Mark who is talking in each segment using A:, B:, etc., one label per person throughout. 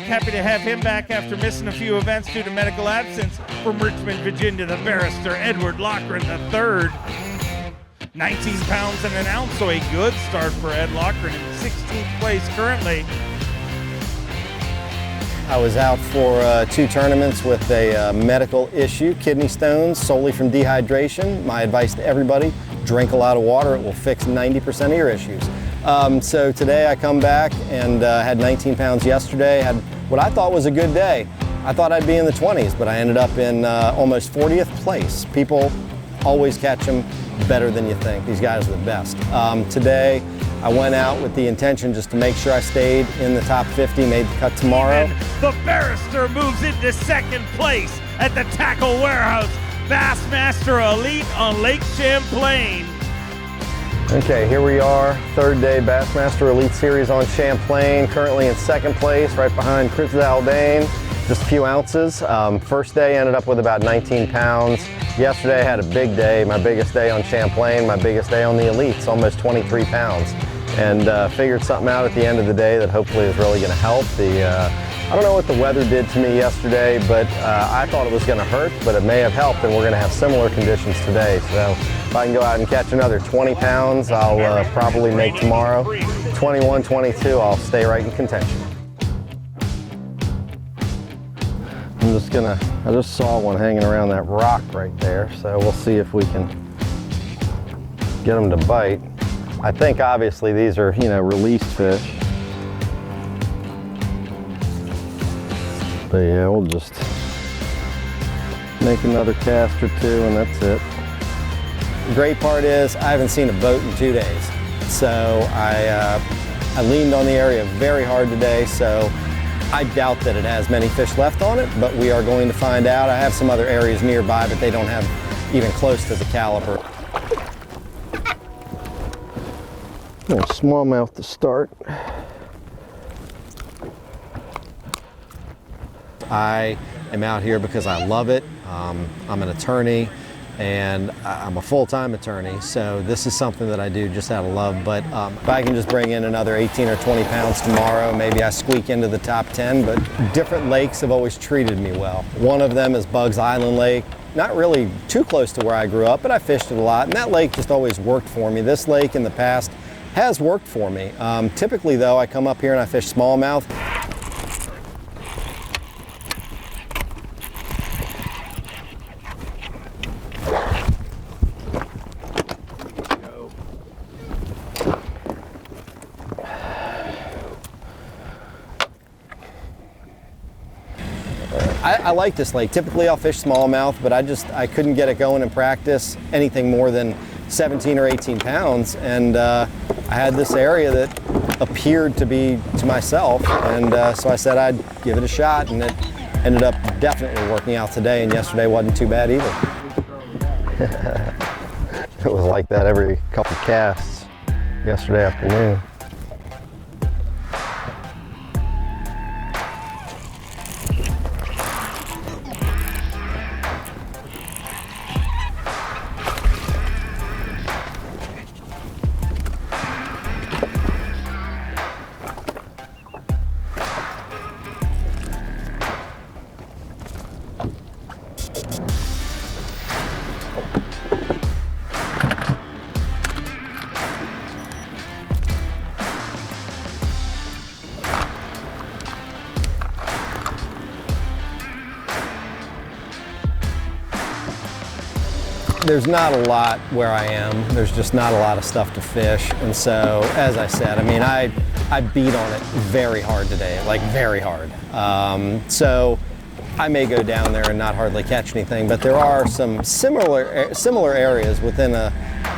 A: Happy to have him back after missing a few events due to medical absence. From Richmond, Virginia, the barrister Edward Loughran III. 19 pounds and an ounce, so a good start for Ed Loughran in 16th place currently.
B: I was out for 2 tournaments with a medical issue, kidney stones, solely from dehydration. My advice to everybody, drink a lot of water. It will fix 90% of your issues. So today I come back and had 19 pounds yesterday, had what I thought was a good day. I thought I'd be in the 20s, but I ended up in almost 40th place. People always catch them better than you think. These guys are the best. Today, I went out with the intention just to make sure I stayed in the top 50, made the cut tomorrow.
A: And the barrister moves into 2nd place at the Tackle Warehouse Bassmaster Elite on Lake Champlain.
B: Okay, here we are, 3rd day Bassmaster Elite Series on Champlain, currently in 2nd place, right behind Chris Zaldane, just a few ounces. First day ended up with about 19 pounds. Yesterday I had a big day, my biggest day on Champlain, my biggest day on the Elites, almost 23 pounds. And figured something out at the end of the day that hopefully is really gonna help. I don't know what the weather did to me yesterday, but I thought it was gonna hurt, but it may have helped, and we're gonna have similar conditions today. So if I can go out and catch another 20 pounds, I'll probably make tomorrow. 21, 22, I'll stay right in contention. I just saw one hanging around that rock right there, so we'll see if we can get them to bite. I think obviously these are, released fish. But yeah, we'll just make another cast or 2 and that's it. The great part is I haven't seen a boat in 2 days. So I leaned on the area very hard today, so I doubt that it has many fish left on it, but we are going to find out. I have some other areas nearby, but they don't have even close to the caliper. Little smallmouth to start. I am out here because I love it. I'm an attorney and I'm a full-time attorney, so this is something that I do just out of love. But if I can just bring in another 18 or 20 pounds tomorrow, maybe I squeak into the top 10, but different lakes have always treated me well. One of them is Bugs Island Lake. Not really too close to where I grew up, but I fished it a lot, and that lake just always worked for me. This lake in the past has worked for me. Typically though, I come up here and I fish smallmouth. I like this lake. Typically I'll fish smallmouth, but I couldn't get it going in practice anything more than 17 or 18 pounds. And I had this area that appeared to be to myself. And so I said I'd give it a shot, and it ended up definitely working out today. And yesterday wasn't too bad either. It was like that every couple casts yesterday afternoon. There's not a lot where I am. There's just not a lot of stuff to fish. And so, as I said, I mean, I beat on it very hard today, like very hard. So I may go down there and not hardly catch anything, but there are some similar areas within a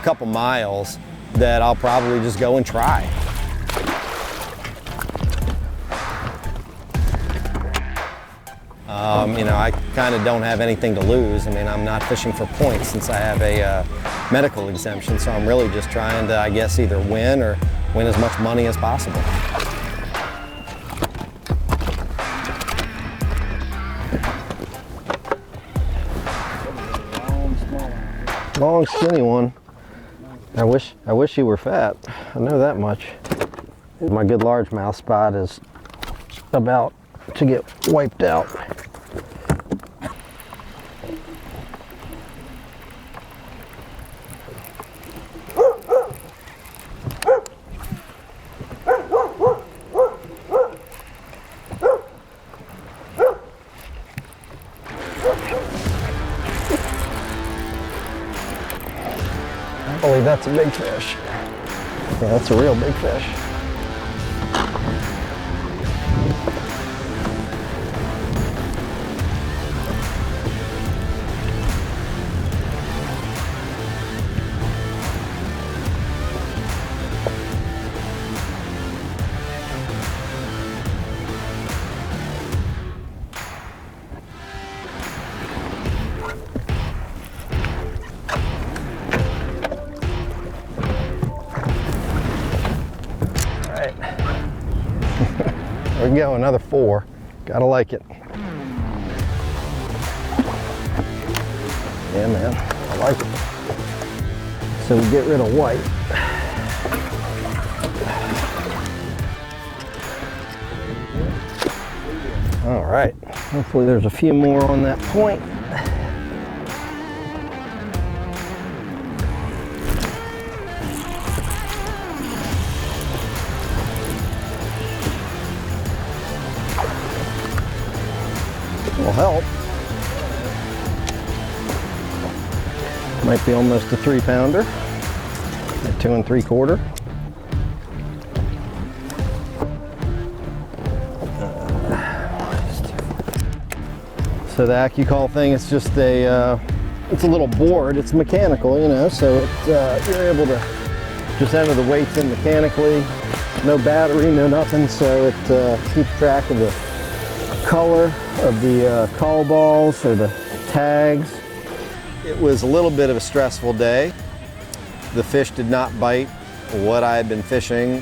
B: couple miles that I'll probably just go and try. I kind of don't have anything to lose. I mean, I'm not fishing for points since I have a medical exemption, so I'm really just trying to, I guess, either win or win as much money as possible. Long, skinny one. I wish he were fat. I know that much. My good largemouth spot is about to get wiped out. I believe that's a big fish. Yeah, that's a real big fish. There we go, another 4. Gotta like it. Yeah, man, I like it. So we get rid of white. All right, hopefully there's a few more on that point. Will help. Might be almost a 3-pounder at 2 3/4. So the AccuCall thing is just it's a little board. It's mechanical, you know, so you're able to just enter the weights in mechanically. No battery, no nothing, so it keeps track of the color of the call balls or the tags. It was a little bit of a stressful day. The fish did not bite what I had been fishing,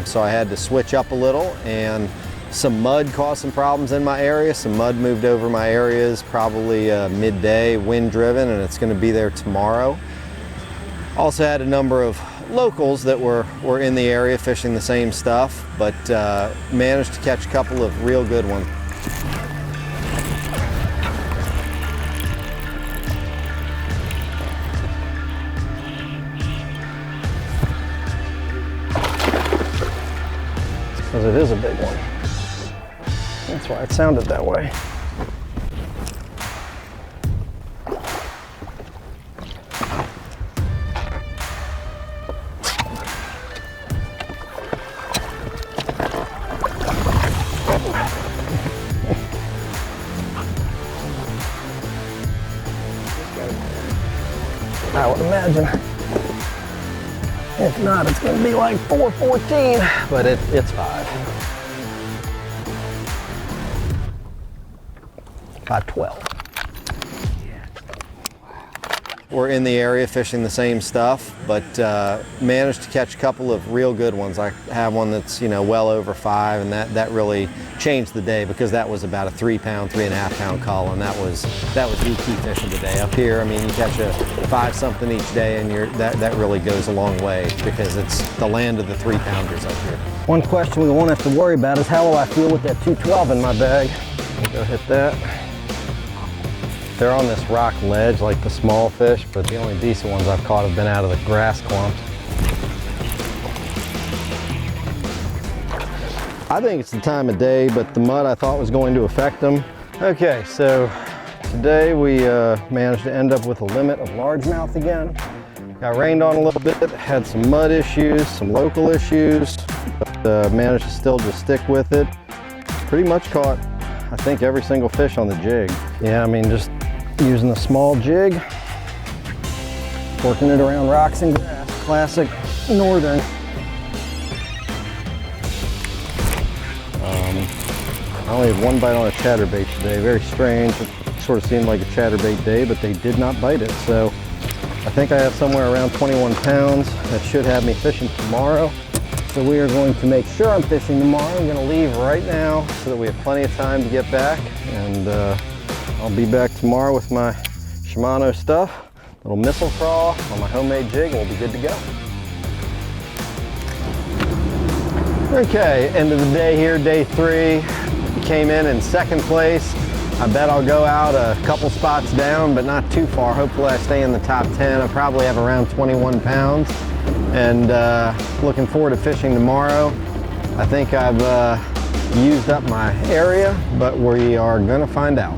B: so I had to switch up a little, and some mud caused some problems in my area. Some mud moved over my areas probably midday, wind driven, and it's going to be there tomorrow. Also had a number of locals that were in the area fishing the same stuff, but managed to catch a couple of real good ones. Because it is a big one. That's why it sounded that way. I would imagine. If not, it's going to be like 414, but it's 512. We're in the area fishing the same stuff, but managed to catch a couple of real good ones. I have one that's, you know, well over 5, and that really changed the day, because that was about a 3-pound, 3.5-pound call, and that was the key fishing today. Up here, I mean, you catch a 5-something each day, and that really goes a long way, because it's the land of the 3-pounders up here. One question we won't have to worry about is how will I feel with that 212 in my bag. I'll go hit that. They're on this rock ledge like the small fish, but the only decent ones I've caught have been out of the grass clumps. I think it's the time of day, but the mud I thought was going to affect them. Okay, so today we managed to end up with a limit of largemouth again. Got rained on a little bit, had some mud issues, some local issues, but managed to still just stick with it. Pretty much caught, I think, every single fish on the jig. Yeah, I mean, just using a small jig, working it around rocks and grass. Classic northern. I only had one bite on a chatterbait today. Very strange. It sort of seemed like a chatterbait day, but they did not bite it. So I think I have somewhere around 21 pounds. That should have me fishing tomorrow. So we are going to make sure I'm fishing tomorrow. I'm going to leave right now so that we have plenty of time to get back. And I'll be back tomorrow with my Shimano stuff, little missile crawl on my homemade jig, and we'll be good to go. Okay, end of the day here, day 3. came in second place. I bet I'll go out a couple spots down, but not too far. Hopefully I stay in the top 10. I probably have around 21 pounds. And looking forward to fishing tomorrow. I think I've used up my area, but we are gonna find out.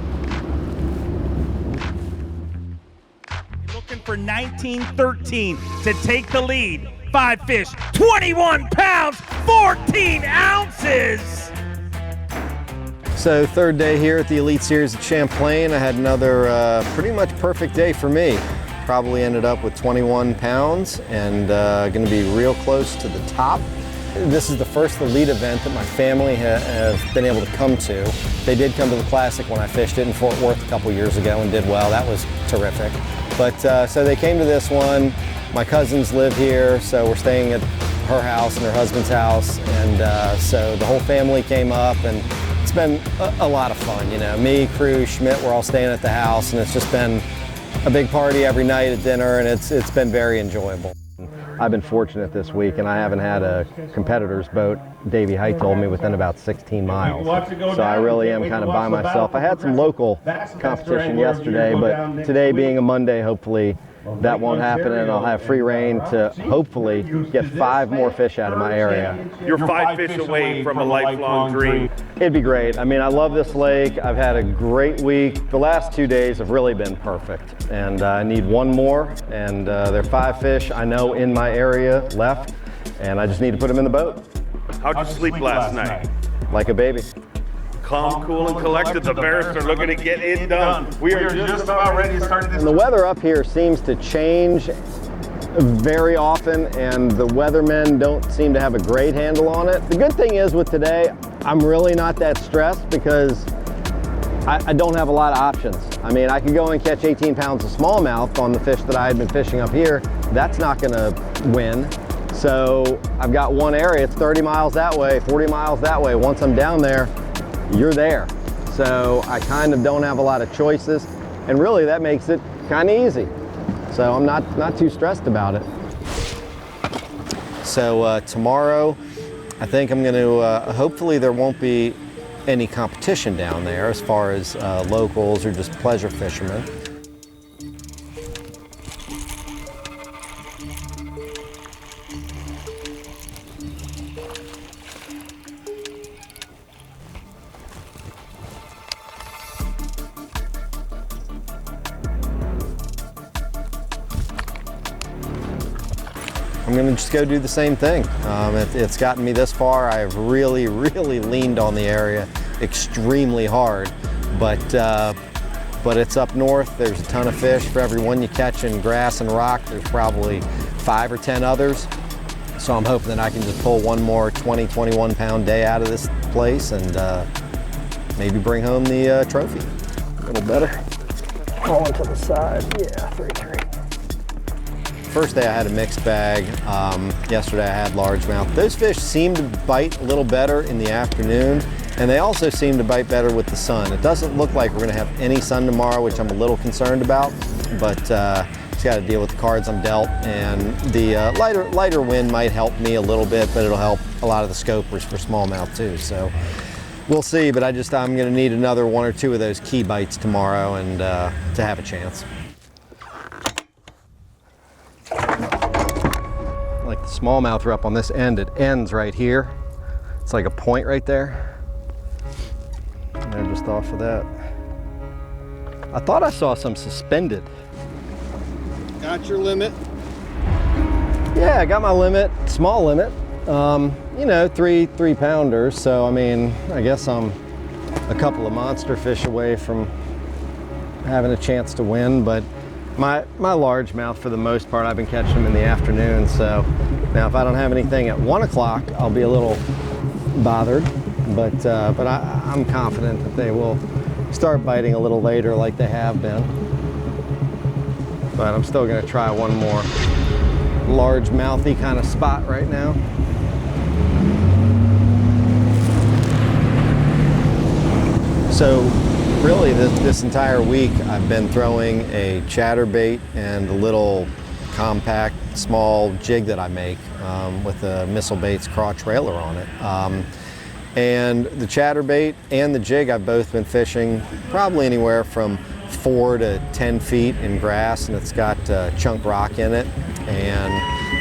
A: Looking for 1913 to take the lead. 5 fish, 21 pounds, 14 ounces.
B: So third day here at the Elite Series at Champlain. I had another pretty much perfect day for me. Probably ended up with 21 pounds and gonna be real close to the top. This is the first Elite event that my family have been able to come to. They did come to the Classic when I fished it in Fort Worth a couple years ago and did well. That was terrific. But so they came to this one. My cousins live here, so we're staying at her house and her husband's house. And so the whole family came up, and it's been a lot of fun. You know, me, crew, Schmidt, we're all staying at the house, and it's just been a big party every night at dinner, and it's been very enjoyable. I've been fortunate this week, and I haven't had a competitor's boat, Davey Height told me, within about 16 miles. So I really am kind of by myself. I had some local competition yesterday, but today being a Monday, hopefully that won't happen, and I'll have free reign to hopefully get 5 more fish out of my area.
A: You're 5 fish away from a lifelong dream.
B: It'd be great. I mean, I love this lake. I've had a great week. The last 2 days have really been perfect, and I need 1 more, and there are 5 fish I know in my area left, and I just need to put them in the boat.
A: How'd you sleep last night?
B: Like a baby.
A: Calm, cool, and collected. The Bears are looking to get it done. We are just about ready to start this.
B: And the weather up here seems to change very often, and the weathermen don't seem to have a great handle on it. The good thing is with today, I'm really not that stressed because I don't have a lot of options. I mean, I could go and catch 18 pounds of smallmouth on the fish that I had been fishing up here. That's not gonna win. So I've got one area, it's 30 miles that way, 40 miles that way. Once I'm down there, you're there. So I kind of don't have a lot of choices, and really that makes it kind of easy. So I'm not too stressed about it. So tomorrow, I think I'm gonna, hopefully there won't be any competition down there as far as locals or just pleasure fishermen. I'm gonna just go do the same thing. It's gotten me this far. I've really leaned on the area extremely hard, but it's up north. There's a ton of fish. For every one you catch in grass and rock, there's probably 5 or 10 others. So I'm hoping that I can just pull 1 more 20, 21 pound day out of this place and maybe bring home the trophy. A little better. Rolling to the side, yeah, 3-3. First day I had a mixed bag. Yesterday I had largemouth. Those fish seem to bite a little better in the afternoon, and they also seem to bite better with the sun. It doesn't look like we're gonna have any sun tomorrow, which I'm a little concerned about, but just gotta deal with the cards I'm dealt, and the lighter wind might help me a little bit, but it'll help a lot of the scopers for smallmouth too. So we'll see, but I'm gonna need another 1 or 2 of those key bites tomorrow and to have a chance. Like the smallmouth are up on this end, it ends right here. It's like a point right there. And they're just off of that. I thought I saw some suspended.
C: Got your limit?
B: Yeah, I got my limit, small limit. You know, 3 pounders. So I mean, I guess I'm a couple of monster fish away from having a chance to win, but my largemouth, for the most part, I've been catching them in the afternoon. So now if I don't have anything at 1 o'clock, I'll be a little bothered, but I'm confident that they will start biting a little later like they have been. But I'm still gonna try 1 more largemouthy kind of spot right now. So really this entire week I've been throwing a chatterbait and a little compact small jig that I make with a Missile Baits craw trailer on it. And the chatterbait and the jig I've both been fishing probably anywhere from 4 to 10 feet in grass, and it's got chunk rock in it. And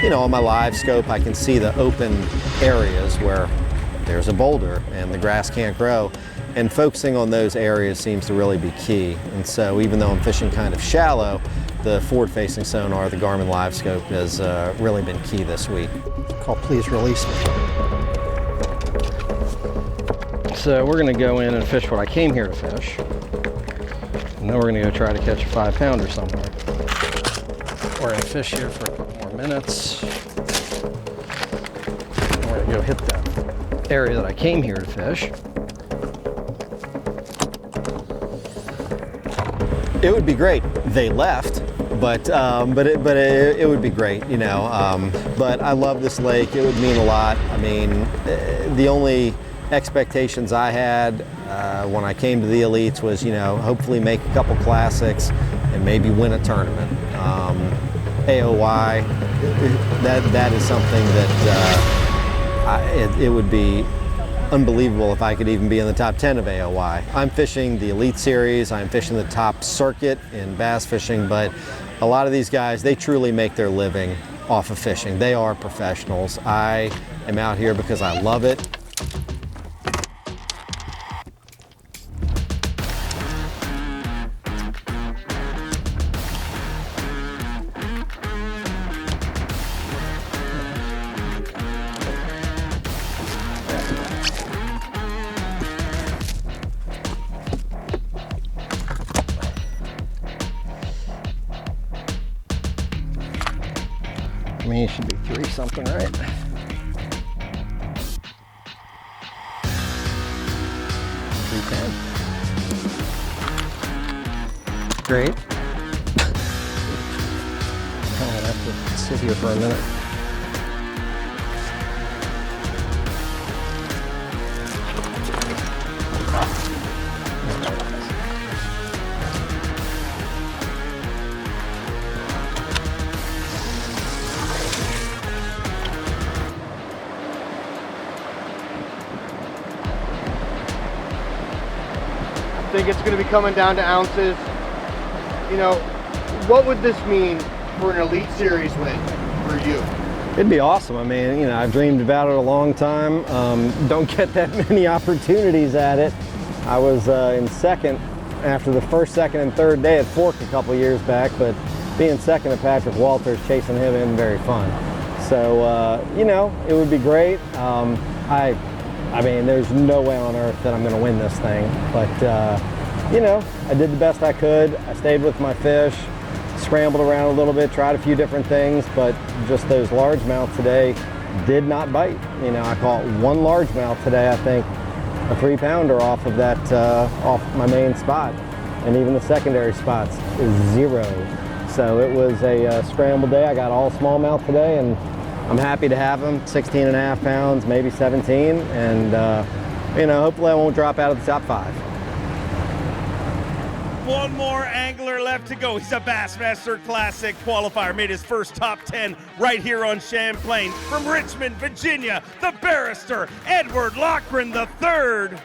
B: you know, on my live scope I can see the open areas where there's a boulder and the grass can't grow. And focusing on those areas seems to really be key. And so even though I'm fishing kind of shallow, the forward-facing sonar, the Garmin Live Scope, has really been key this week.
D: Call please release me. So we're gonna go in and fish what I came here to fish. And then we're gonna go try to catch a 5-pounder somewhere. We're gonna fish here for a couple more minutes. And we're gonna go hit the area that I came here to fish.
B: It would be great. They left, but it would be great, you know. But I love this lake. It would mean a lot. I mean, the only expectations I had when I came to the Elites was, you know, hopefully make a couple classics and maybe win a tournament. AOY, that is something that it would be unbelievable if I could even be in the top 10 of AOY. I'm fishing the Elite Series, I'm fishing the top circuit in bass fishing, but a lot of these guys, they truly make their living off of fishing. They are professionals. I am out here because I love it.
D: I mean, it should be 3 something, right? Great. I'm gonna have to sit here for a minute.
C: I think it's going to be coming down to ounces. You know, what would this mean for an Elite Series win for you?
B: It'd be awesome. I mean, you know, I've dreamed about it a long time. Don't get that many opportunities at it. I was in second after the first, second, and third day at Fork a couple years back, but being second to Patrick Walters, chasing him isn't very fun. So, you know, it would be great. I mean, there's no way on earth that I'm going to win this thing, but you know, I did the best I could. I stayed with my fish, scrambled around a little bit, tried a few different things, but just those largemouth today did not bite. You know, I caught 1 largemouth today, I think, a 3-pounder off of that, off my main spot, and even the secondary spots is 0. So it was a scramble day. I got all smallmouth today, and I'm happy to have them, 16.5 pounds, maybe 17, and you know, hopefully I won't drop out of the top 5.
A: One more angler left to go. He's a Bassmaster Classic qualifier. Made his first top 10 right here on Champlain. From Richmond, Virginia, the barrister, Edward Loughran III.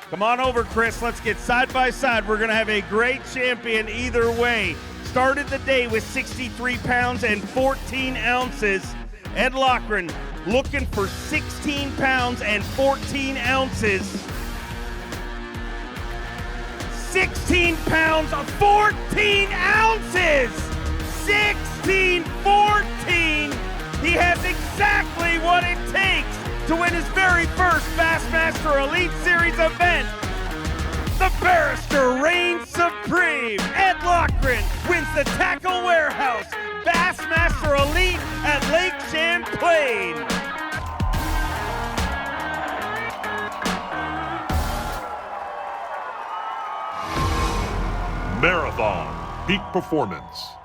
A: Come on over, Chris. Let's get side by side. We're going to have a great champion either way. Started the day with 63 pounds and 14 ounces. Ed Loughran looking for 16 pounds and 14 ounces. 16 pounds, 14 ounces! 16, 14! He has exactly what it takes to win his very first Bassmaster Elite Series event. The barrister reigns supreme. Ed Loughran wins the Tackle Warehouse Bassmaster Elite at Lake Champlain.
E: Marathon Peak Performance.